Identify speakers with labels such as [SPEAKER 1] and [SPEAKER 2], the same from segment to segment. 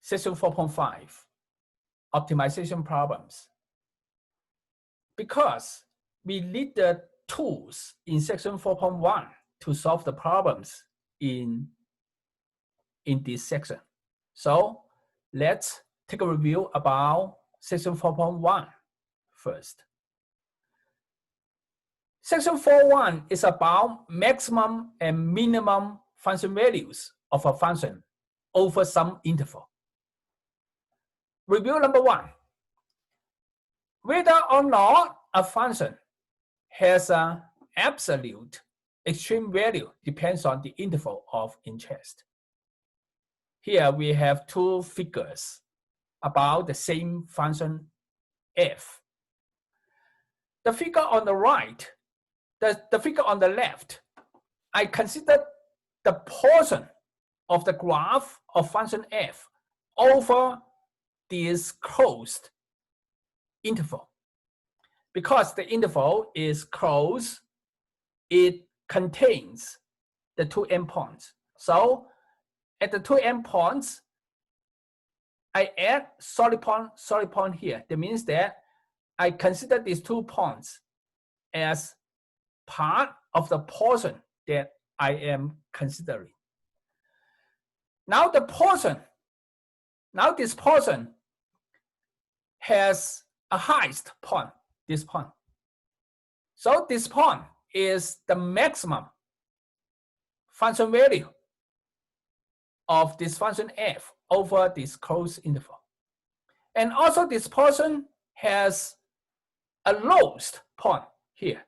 [SPEAKER 1] section 4.5, optimization problems. Because we need the tools in section 4.1 to solve the problems in this section. So let's take a review about section 4.1 first. Section 4.1 is about maximum and minimum function values of a function over some interval. Review number 1. Whether or not a function has an absolute extreme value depends on the interval of interest. Here we have two figures about the same function f. The figure on the right, the figure on the left, I consider the portion of the graph of function f over this closed interval. Because the interval is closed, it contains the two endpoints. So at the two endpoints, I add solid point here. That means that I consider these 2 points as part of the portion that I am considering. Now this portion has a highest point, this point. So this point is the maximum function value of this function f over this closed interval. And also this portion has a lowest point here.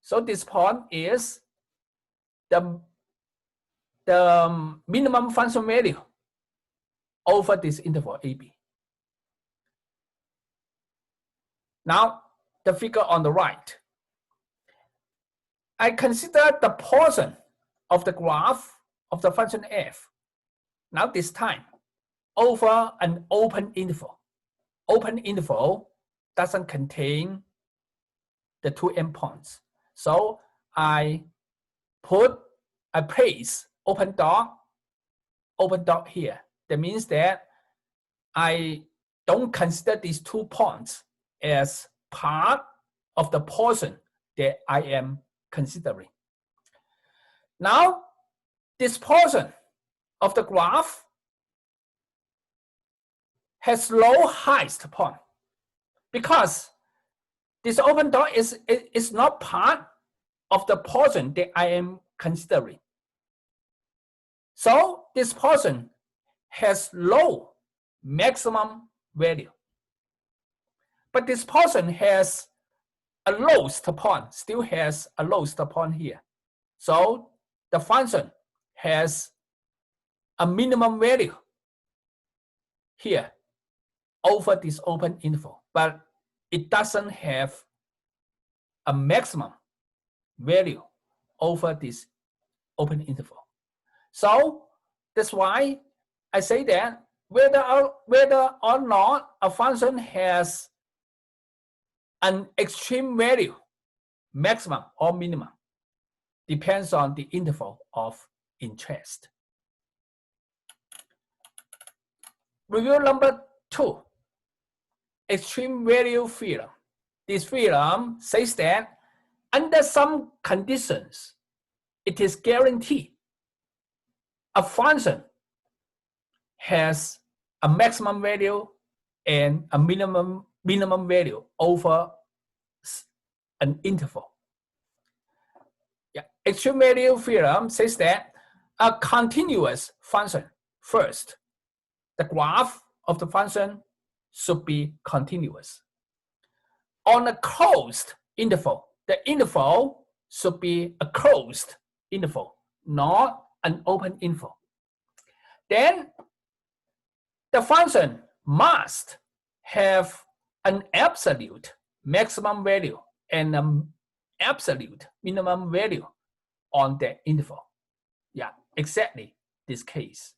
[SPEAKER 1] So this point is the minimum function value over this interval AB. Now the figure on the right, I consider the portion of the graph of the function f, now this time, over an open interval. Open interval doesn't contain the two endpoints. So I place open dot here. That means that I don't consider these 2 points as part of the portion that I am considering. Now, this portion of the graph has low highest point because this open dot is not part of the portion that I am considering. So this portion has low maximum value. But this portion has a lowest point, still has a lowest point here. So the function has a minimum value here over this open interval, but it doesn't have a maximum value over this open interval. So that's why I say that whether or not a function has an extreme value, maximum or minimum, depends on the interval of interest. Review number 2, extreme value theorem. This theorem says that under some conditions, it is guaranteed a function has a maximum value and a minimum value over an interval. Yeah. Extreme value theorem says that a continuous function, first, the graph of the function should be continuous. On a closed interval, the interval should be a closed interval, not an open interval. Then the function must have an absolute maximum value and an absolute minimum value on that interval. Yeah, exactly this case.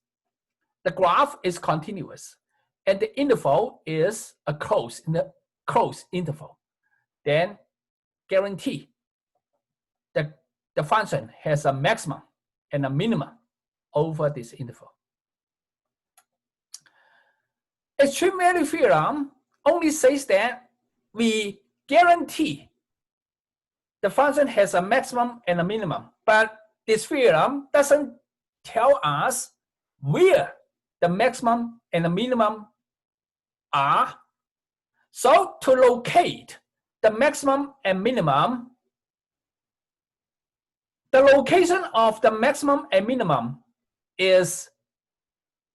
[SPEAKER 1] The graph is continuous and the interval is a closed interval. Then guarantee that the function has a maximum and a minimum over this interval. Extreme value theorem only says that we guarantee the function has a maximum and a minimum, but this theorem doesn't tell us where the maximum and the minimum are. So to locate the maximum and minimum, the location of the maximum and minimum is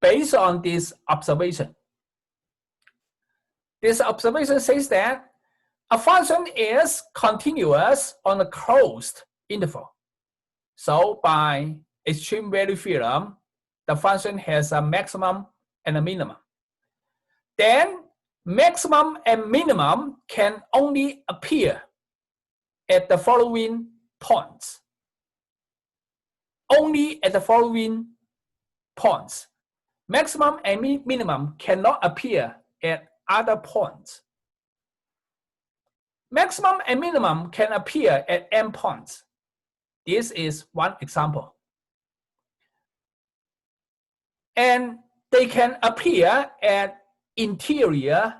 [SPEAKER 1] based on this observation. This observation says that a function is continuous on a closed interval. So by extreme value theorem, the function has a maximum and a minimum. Then maximum and minimum can only appear at the following points. Only at the following points. Maximum and minimum cannot appear at other points. Maximum and minimum can appear at n points. This is one example. And they can appear at interior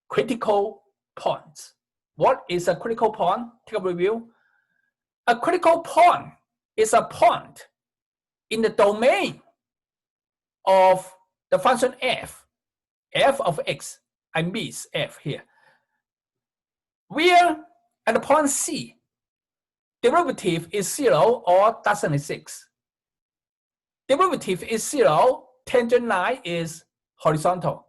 [SPEAKER 1] critical points. What is a critical point? Take a review. A critical point is a point in the domain of the function f of x. I miss f here. Where at the point C, derivative is 0 or doesn't exist. Derivative is 0, tangent line is horizontal.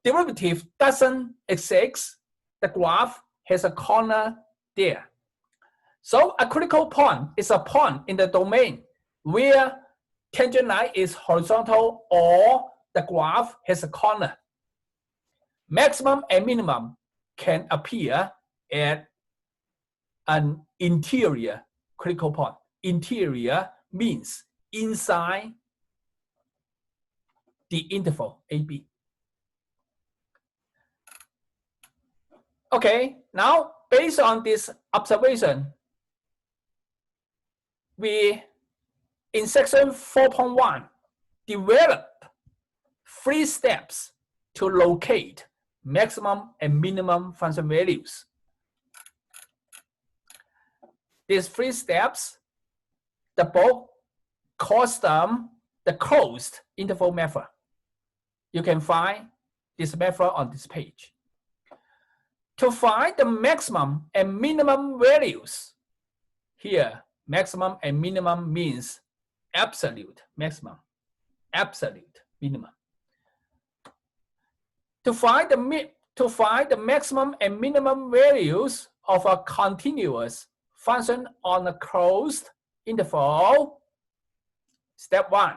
[SPEAKER 1] Derivative doesn't exist, the graph has a corner there. So a critical point is a point in the domain where tangent line is horizontal or the graph has a corner. Maximum and minimum can appear at an interior critical point. Interior means inside the interval AB. Okay, now based on this observation, we in section 4.1 develop 3 steps to locate maximum and minimum function values. These 3 steps, the book calls them the closed interval method. You can find this method on this page. To find the maximum and minimum values, here maximum and minimum means absolute maximum, absolute minimum. To find the maximum and minimum values of a continuous function on a closed interval, step 1,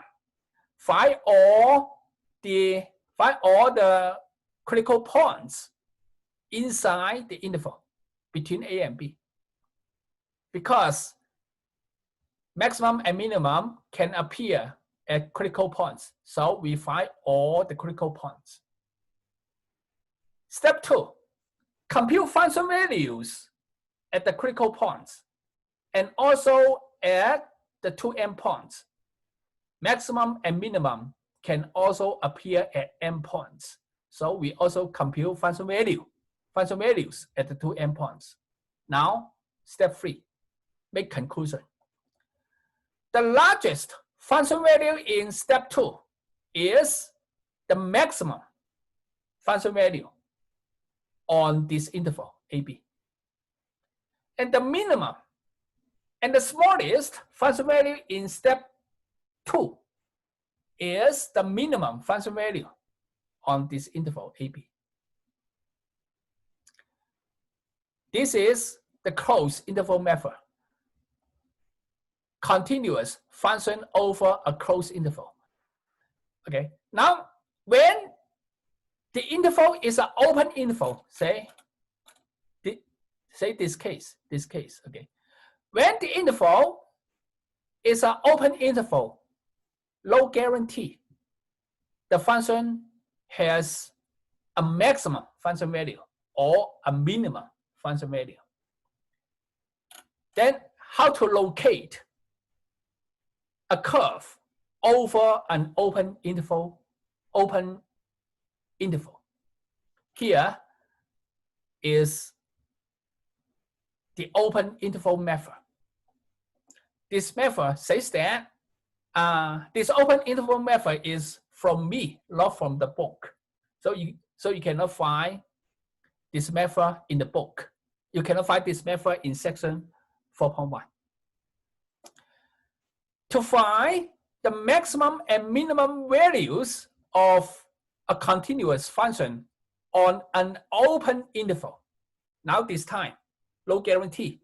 [SPEAKER 1] find all the critical points inside the interval between A and B. Because maximum and minimum can appear at critical points, so we find all the critical points. Step 2, compute function values at the critical points and also at the 2 endpoints. Maximum and minimum can also appear at endpoints. So we also compute function values at the 2 endpoints. Now, step 3, make conclusion. The largest function value in step 2 is the maximum function value on this interval AB. And the minimum and the smallest function value in step 2 is the minimum function value on this interval AB. This is the closed interval method. Continuous function over a closed interval. Okay, now when the interval is an open interval, say this case, okay. When the interval is an open interval, low guarantee, the function has a maximum function value or a minimum function value. Then how to locate a curve over an open interval, open interval. Here is the open interval method. This method says that this open interval method is from me, not from the book. So you cannot find this method in the book. You cannot find this method in section 4.1. To find the maximum and minimum values of a continuous function on an open interval. Now this time, no guarantee,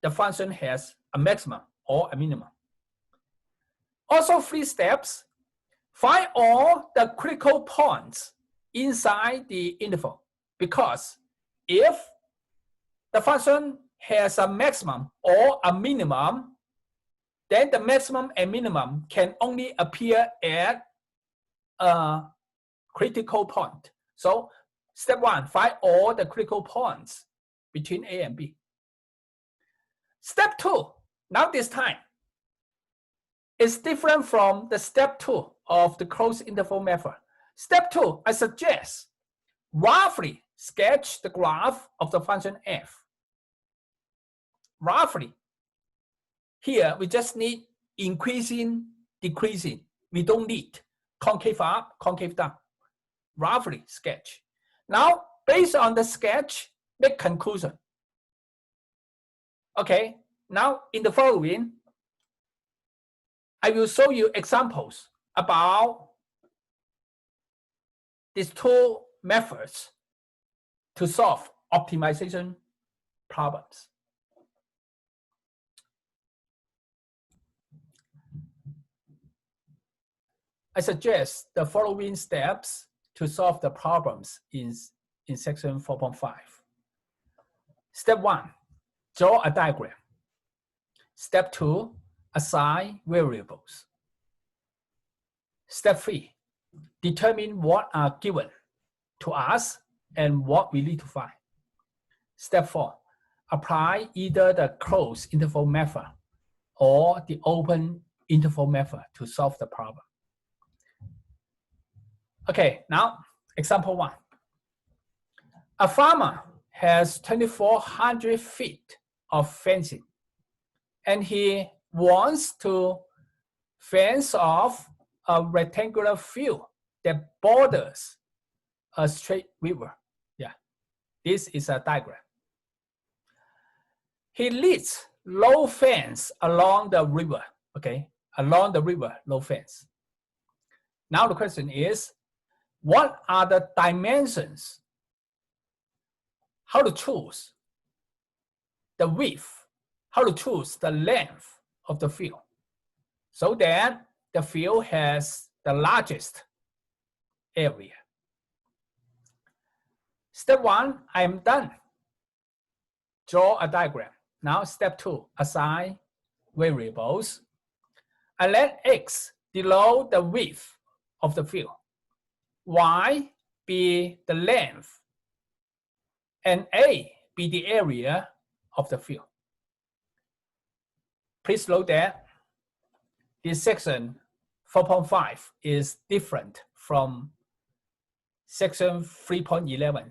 [SPEAKER 1] the function has a maximum or a minimum. Also 3 steps, find all the critical points inside the interval, because if the function has a maximum or a minimum, then the maximum and minimum can only appear at a critical point. So step 1, find all the critical points between A and B. Step 2, now this time, is different from the step 2 of the closed interval method. Step 2, I suggest roughly sketch the graph of the function f. Roughly. Here, we just need increasing, decreasing. We don't need concave up, concave down. Roughly sketch. Now, based on the sketch, make conclusion. Okay, now in the following, I will show you examples about these 2 methods to solve optimization problems. I suggest the following steps to solve the problems in section 4.5. Step 1, draw a diagram. Step 2, assign variables. Step 3, determine what are given to us and what we need to find. Step 4, apply either the closed interval method or the open interval method to solve the problem. Okay, now example 1. A farmer has 2,400 feet of fencing, and he wants to fence off a rectangular field that borders a straight river. Yeah, this is a diagram. He leads low fence along the river, okay? Along the river, low fence. Now the question is, what are the dimensions? How to choose the width, how to choose the length of the field so that the field has the largest area. Step 1, I am done. Draw a diagram. Now step 2, assign variables. I let x denote the width of the field, y be the length, and a be the area of the field. Please note that this section 4.5 is different from section 3.11.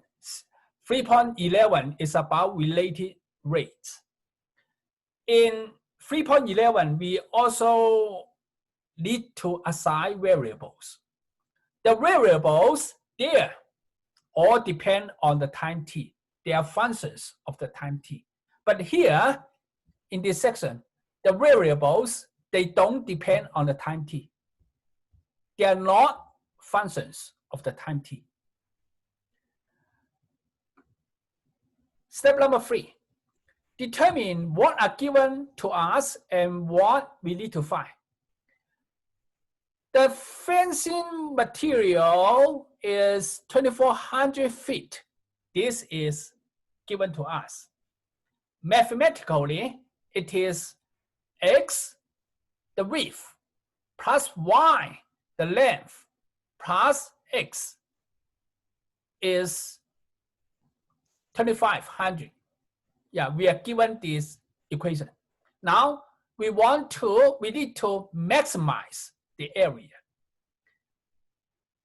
[SPEAKER 1] 3.11 is about related rates. In 3.11, we also need to assign variables. The variables there all depend on the time t. They are functions of the time t. But here, in this section, the variables, they don't depend on the time t. They are not functions of the time t. Step number 3, determine what are given to us and what we need to find. The fencing material is 2,400 feet. This is given to us. Mathematically, it is x, the width, plus y, the length, plus x is 2,500. Yeah, we are given this equation. Now we need to maximize the area.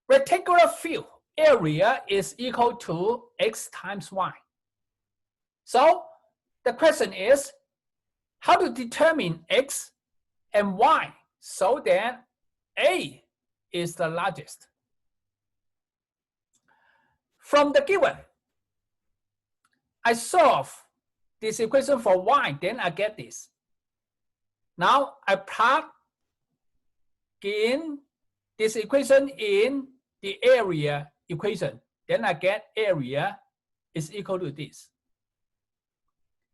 [SPEAKER 1] Rectangular field area is equal to x times y. So the question is how to determine x and y so that A is the largest. From the given, I solve this equation for y, then I get this. Now I plug in this equation in the area equation, then I get area is equal to this.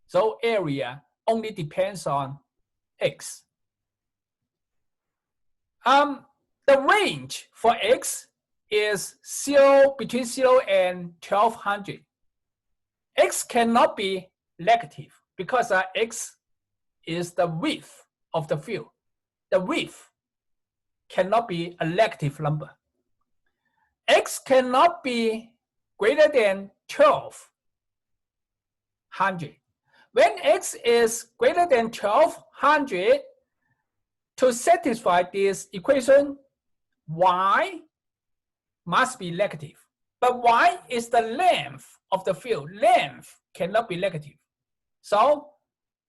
[SPEAKER 1] So area only depends on x. The range for x is between 0 and 1200. X cannot be negative because x is the width of the field. The width cannot be a negative number. X cannot be greater than 1200. When x is greater than 1200, to satisfy this equation, y must be negative. But y is the length of the field. Length cannot be negative. So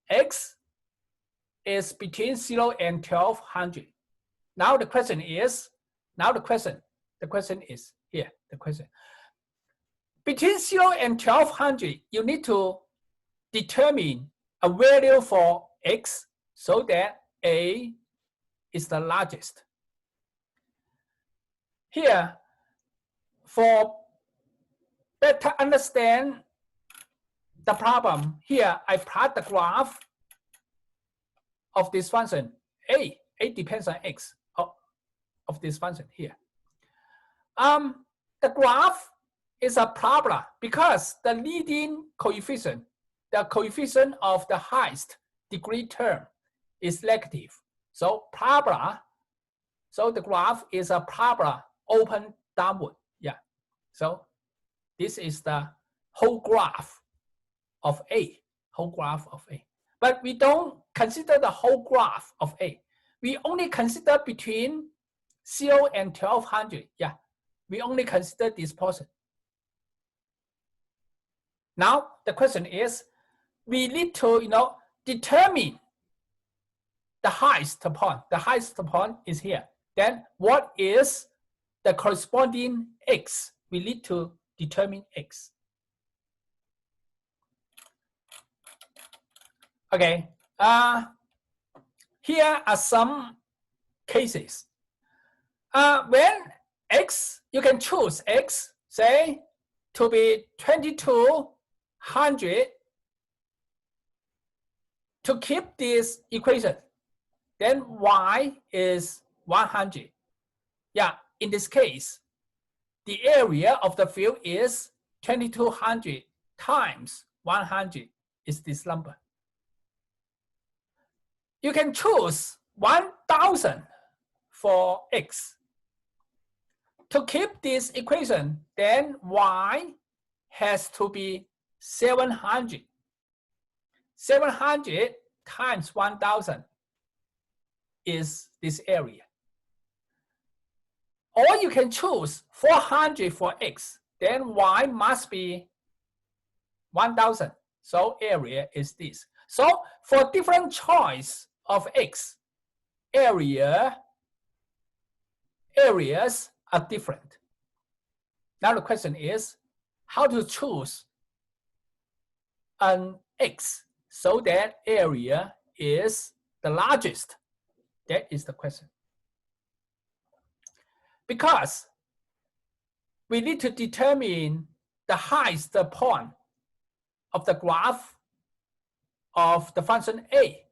[SPEAKER 1] x is between 0 and 1200. Now the question is, here, the question. Between 0 and 1200, you need to determine a value for x so that A is the largest. Here, for better understand the problem, here I plot the graph of this function. A depends on x of this function here. The graph is a parabola because the leading coefficient, the coefficient of the highest degree term is negative. So parabola, so the graph is a parabola open downward. Yeah. So this is the whole graph of A, whole graph of A. But we don't consider the whole graph of A. We only consider between 0 and 1200. Yeah. We only consider this portion. Now the question is, we need to determine the highest point. The highest point is here. Then what is the corresponding x? We need to determine x. Okay. Here are some cases. When x, you can choose x, say, to be 2200 to keep this equation. Then y is 100. Yeah, in this case, the area of the field is 2200 times 100 is this number. You can choose 1000 for x. To keep this equation, then y has to be 700. 700 times 1000 is this area. Or you can choose 400 for x, then y must be 1000. So area is this. So for different choice of x, areas are different. Now the question is how to choose an x so that area is the largest. That is the question. Because we need to determine the highest point of the graph of the function A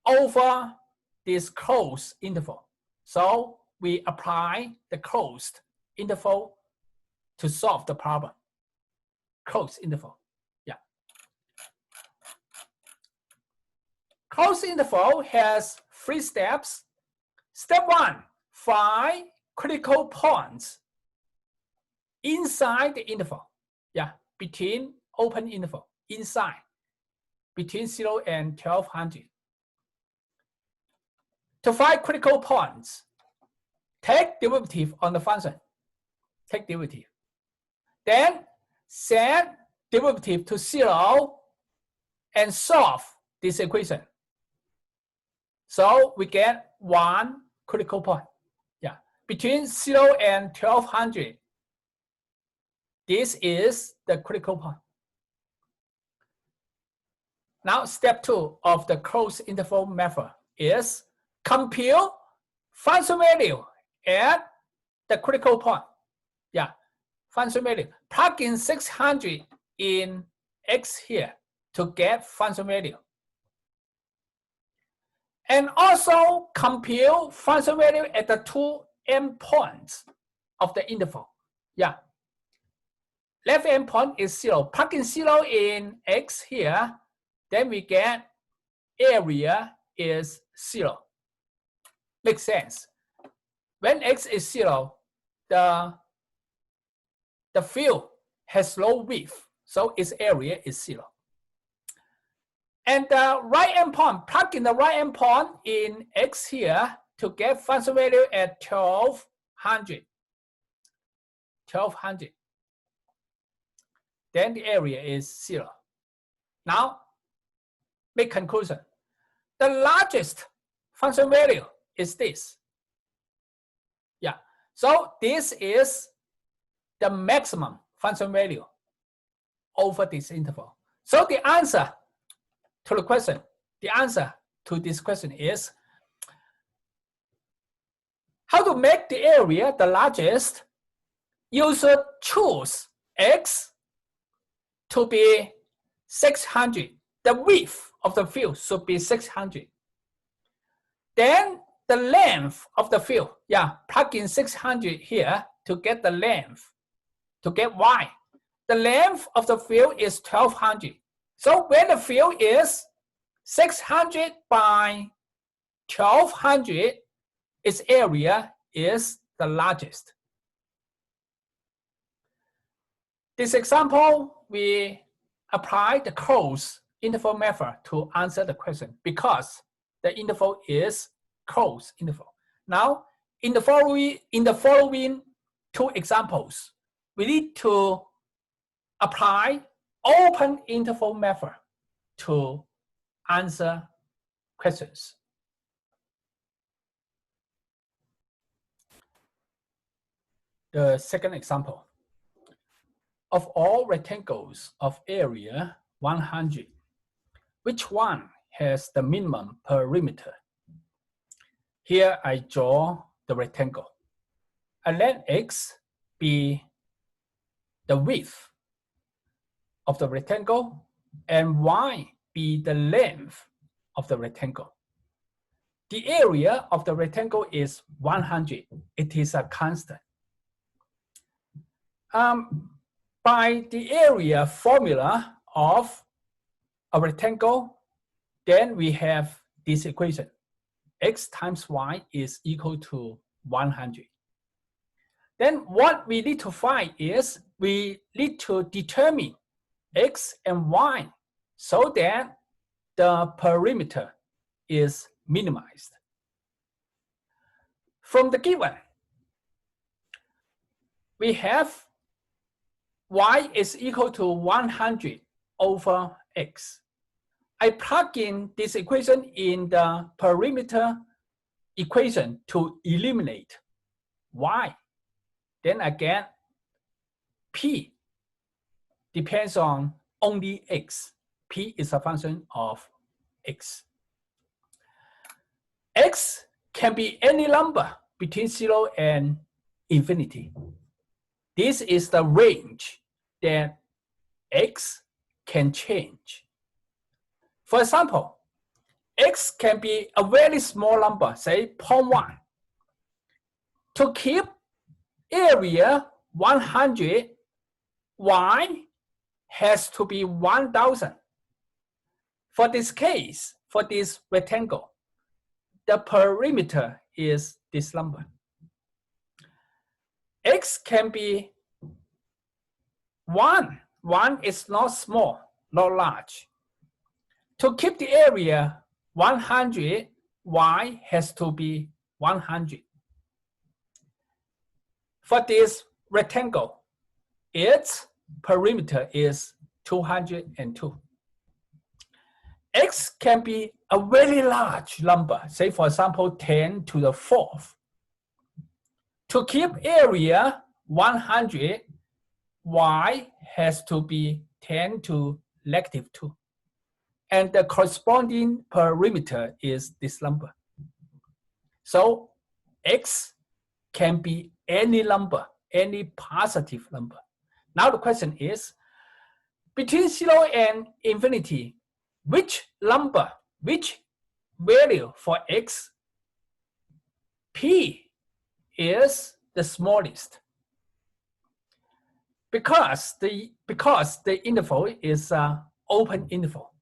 [SPEAKER 1] over this closed interval. So we apply the closed interval to solve the problem. Closed interval. Yeah. Closed interval has 3 steps. Step 1, find critical points inside the interval. Yeah, between open interval, inside, between 0 and 1200. To find critical points, take derivative on the function. take derivative. Then set derivative to 0 and solve this equation. So we get one critical point. Yeah, between 0 and 1200. This is the critical point. Now, step 2 of the closed interval method is compute function value at the critical point. Yeah, function value. Plug in 600 in x here to get function value. And also compute function value at the two endpoints of the interval. Yeah. Left endpoint is 0. Plug in 0 in x here, then we get area is 0. Makes sense. When x is 0, the field has low width, so its area is 0. And the right endpoint, plug in the right endpoint in x here to get function value at 1200. 1200. Then the area is 0. Now, make conclusion. The largest function value is this. Yeah. So this is the maximum function value over this interval. So the answer to the question, the answer to this question is how to make the area the largest. You should choose x to be 600. The width of the field should be 600. Then the length of the field, yeah, plug in 600 here to get the length, to get y. The length of the field is 1200. So when the field is 600 by 1200, its area is the largest. This example, we apply the closed interval method to answer the question because the interval is closed interval. Now, in the following two examples, we need to apply open interval method to answer questions. The second example. Of all rectangles of area 100, which one has the minimum perimeter? Here I draw the rectangle. I let x be the width of the rectangle and y be the length of the rectangle. The area of the rectangle is 100. It is a constant. By the area formula of a rectangle, then we have this equation. X times y is equal to 100. Then what we need to find is we need to determine x and y so that the perimeter is minimized. From the given, we have y is equal to 100 over x. I plug in this equation in the perimeter equation to eliminate y. Then I get p depends on only x. P is a function of x. X can be any number between 0 and infinity. This is the range that x can change. For example, x can be a very small number, say 0.1. To keep area 100, y has to be 1000. For this case, for this rectangle, the perimeter is this number. X can be 1. 1 is not small, not large. To keep the area 100, y has to be 100. For this rectangle, its perimeter is 202. X can be a very large number, say for example 10 to the 4th. To keep area 100, Y has to be 10 to -2. And the corresponding perimeter is this number. So X can be any number, any positive number. Now the question is, between 0 and infinity, which number, which value for X, P is the smallest? Because the interval is an open interval.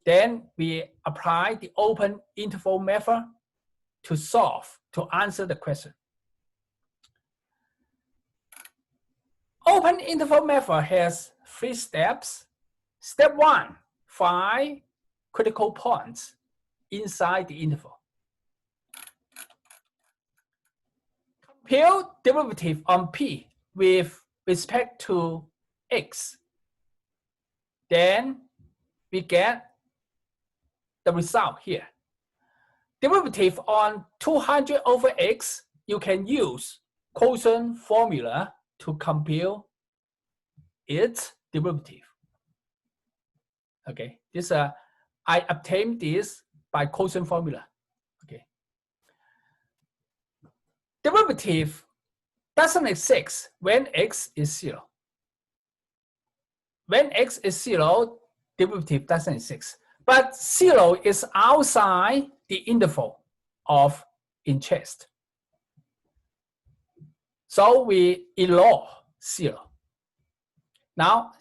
[SPEAKER 1] Then we apply the open interval method to answer the question. Open interval method has 3 steps. Step 1, find critical points inside the interval. Compute derivative on P with respect to X. Then we get the result here. Derivative on 200 over X, you can use quotient formula to compute its derivative. Okay, this I obtained this by quotient formula. Okay, derivative doesn't exist when X is 0. When X is 0, derivative doesn't exist. But 0 is outside the interval of interest. So we ignore 0. Now,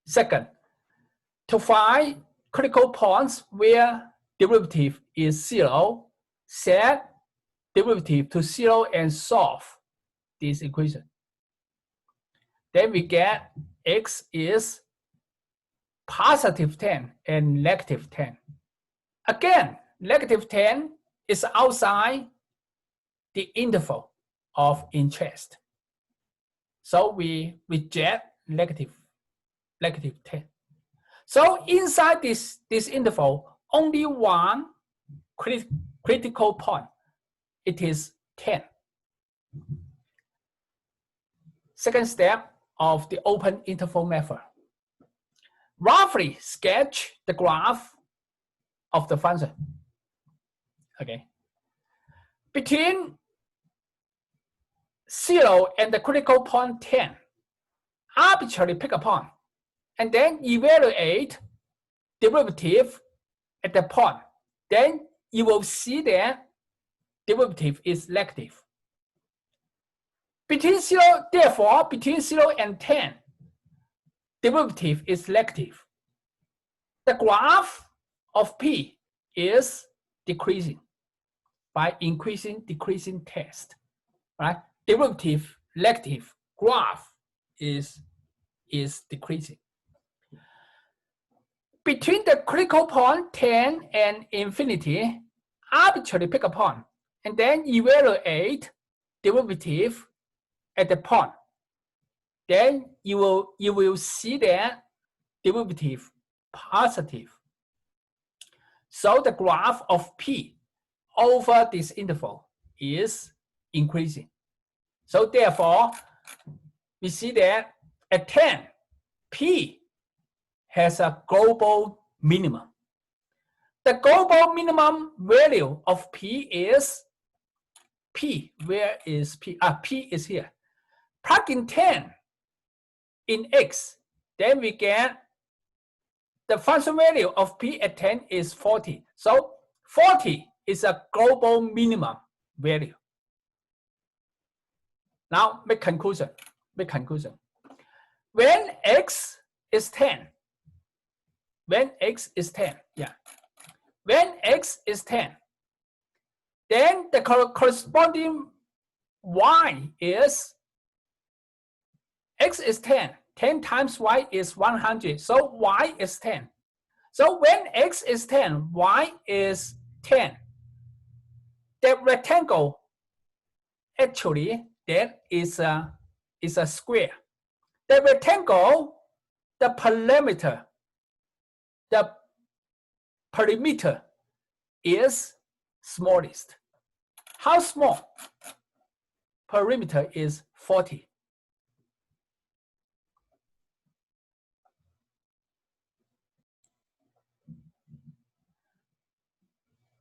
[SPEAKER 1] second, to find critical points where derivative is 0, set derivative to 0 and solve this equation. Then we get X is positive 10 and negative 10. Again, negative 10 is outside the interval of interest. So we reject negative 10. So inside this interval, only one critical point. It is 10. Second step of the open interval method. Roughly sketch the graph of the function. Okay. Between 0 and the critical point 10, arbitrarily pick a point, and then evaluate derivative at the point. Then you will see that derivative is negative. Therefore, between 0 and 10, derivative is negative. The graph of P is decreasing by decreasing test, right? Derivative negative, graph is decreasing. Between the critical point 10 and infinity, arbitrarily pick a point, and then evaluate derivative at the point. Then you will see that derivative positive. So the graph of P over this interval is increasing. So therefore, we see that at 10, P has a global minimum. The global minimum value of P is P. Where is P? P is here. Plug in 10 in X, then we get the function value of P at 10 is 40. So 40 is a global minimum value. Now make conclusion. When X is 10, when X is 10, then the corresponding Y is X is 10. 10 times Y is 100. So Y is 10. So when X is 10, Y is 10. The rectangle, actually, that is a is a square. The rectangle, the perimeter is smallest. How small? Perimeter is 40.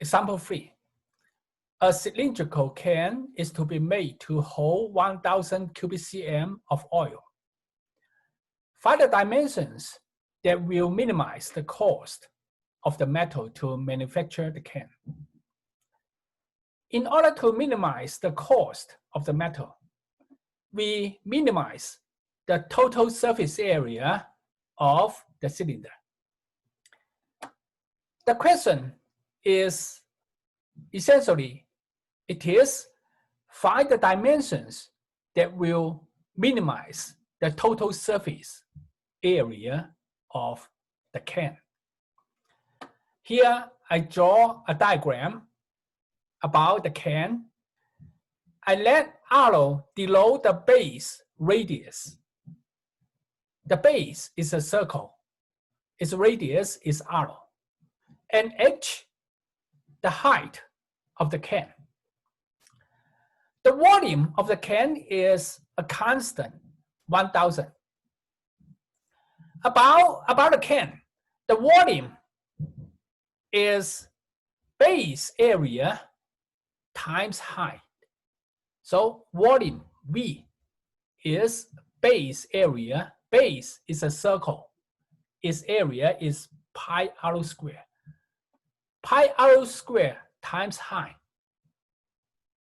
[SPEAKER 1] Example 3. A cylindrical can is to be made to hold 1,000 cubic cm of oil. Find the dimensions that will minimize the cost of the metal to manufacture the can. In order to minimize the cost of the metal, we minimize the total surface area of the cylinder. The question is essentially, it is find the dimensions that will minimize the total surface area of the can. Here I draw a diagram about the can. I let arrow below the base radius. The base is a circle. Its radius is arrow. And h, the height of the can. The volume of the can is a constant, 1,000. About the can, the volume is base area times height. So volume V is base area. Base is a circle. Its area is pi r square. Pi r square times height.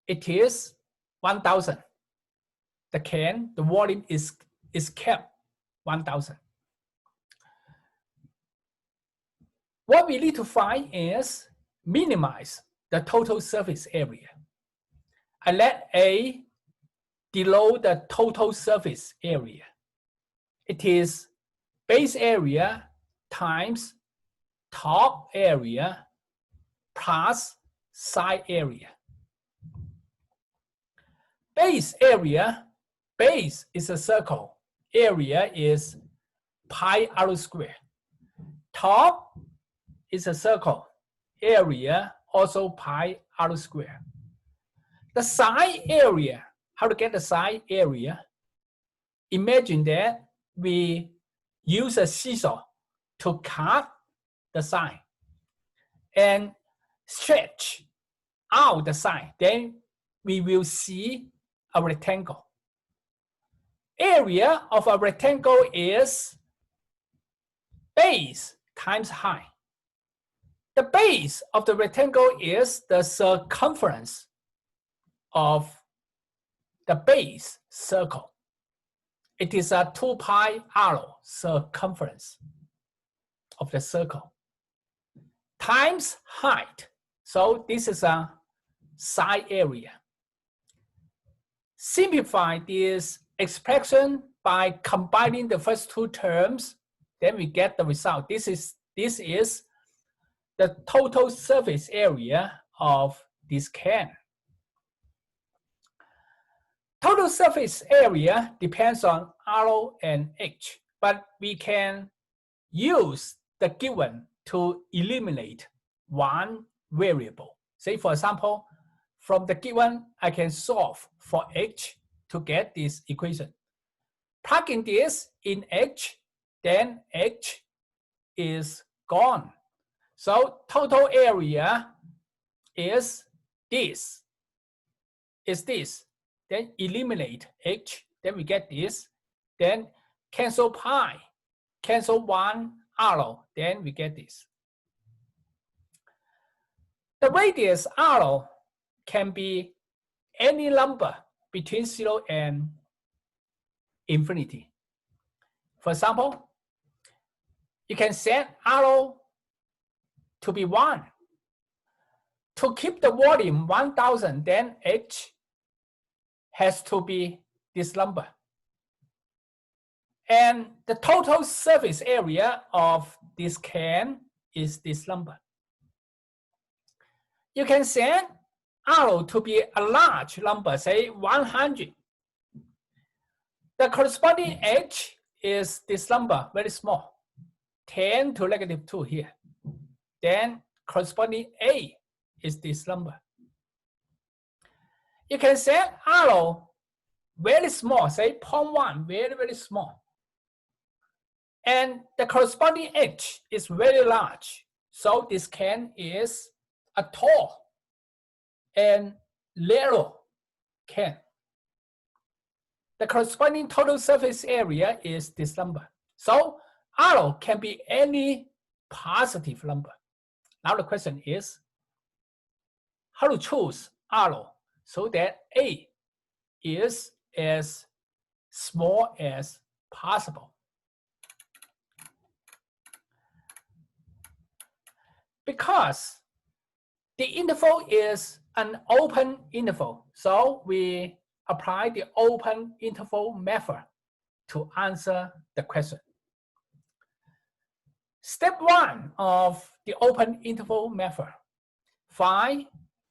[SPEAKER 1] It is 1,000. The can, the volume is kept 1,000. What we need to find is minimize the total surface area. I let A below the total surface area. It is base area times top area plus side area. Base area, base is a circle. Area is pi r square. Top is a circle. Area also pi r square. The side area, how to get the side area? Imagine that we use a scissor to cut the side and stretch out the side. Then we will see a rectangle. Area of a rectangle is base times height. The base of the rectangle is the circumference of the base circle. It is a 2 pi r circumference of the circle times height. So this is a side area. Simplify this expression by combining the first two terms, then we get the result. This is the total surface area of this can. Total surface area depends on R and H, but we can use the given to eliminate one variable. Say, for example, from the given, I can solve for H to get this equation. Plugging this in H, then H is gone. So total area is this. Then eliminate H, then we get this. Then cancel pi, cancel 1 r, then we get this. The radius r can be any number between 0 and infinity. For example, you can set r to be 1. To keep the volume 1,000, then H has to be this number. And the total surface area of this can is this number. You can set R to be a large number, say 100. The corresponding edge is this number, very small, 10 to negative 2 here. Then corresponding A is this number. You can set arrow very small, say 0.1, very, very small. And the corresponding edge is very large. So this can is a tall and narrow can. The corresponding total surface area is this number. So arrow can be any positive number. Now the question is how to choose arrow so that A is as small as possible. Because the interval is an open interval, so we apply the open interval method to answer the question. Step 1 of the open interval method, find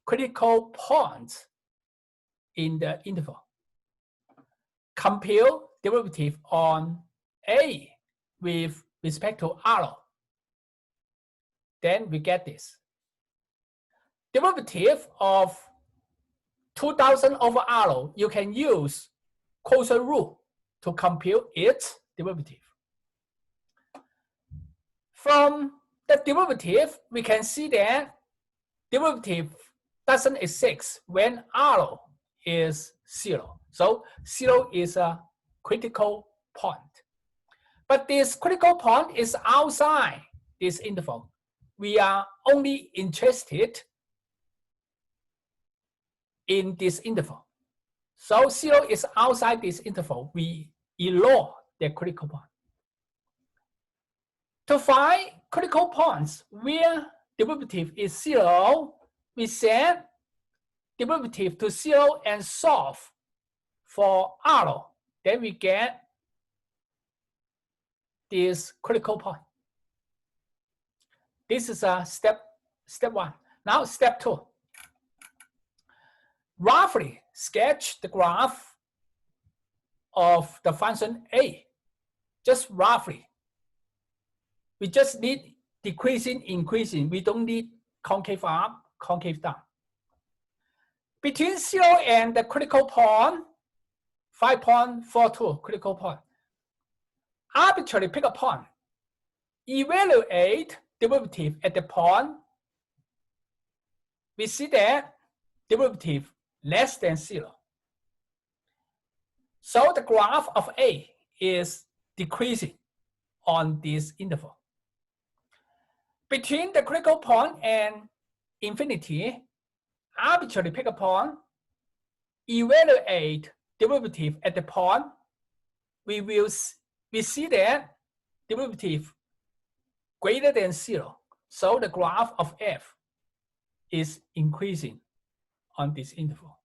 [SPEAKER 1] critical points in the interval. Compute derivative on A with respect to arrow. Then we get this. Derivative of 2000 over arrow, you can use quotient rule to compute its derivative. From the derivative, we can see that derivative doesn't exist when arrow is 0. So 0 is a critical point. But this critical point is outside this interval. We are only interested in this interval. So 0 is outside this interval. We ignore the critical point. To find critical points where derivative is 0, we set derivative to 0 and solve for arrow. Then we get this critical point. This is a step 1. Now step 2. Roughly sketch the graph of the function A. Just roughly. We just need decreasing, increasing. We don't need concave up, concave down. Between 0 and the critical point, 5.42 critical point. Arbitrarily pick a point. Evaluate derivative at the point. We see that derivative less than 0. So the graph of A is decreasing on this interval. Between the critical point and infinity, arbitrarily pick a point, evaluate derivative at the point. We see that derivative greater than 0. So the graph of F is increasing on this interval.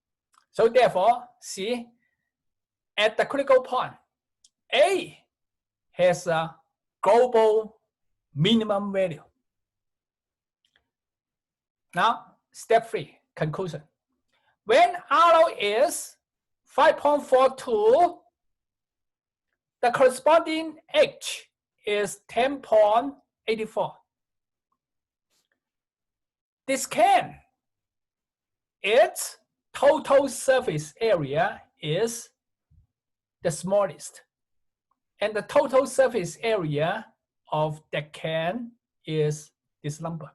[SPEAKER 1] So therefore, see, at the critical point, A has a global minimum value. Now, step 3, conclusion. When arrow is 5.42, the corresponding H is 10.84. This can, its total surface area is the smallest. And the total surface area of the can is this number.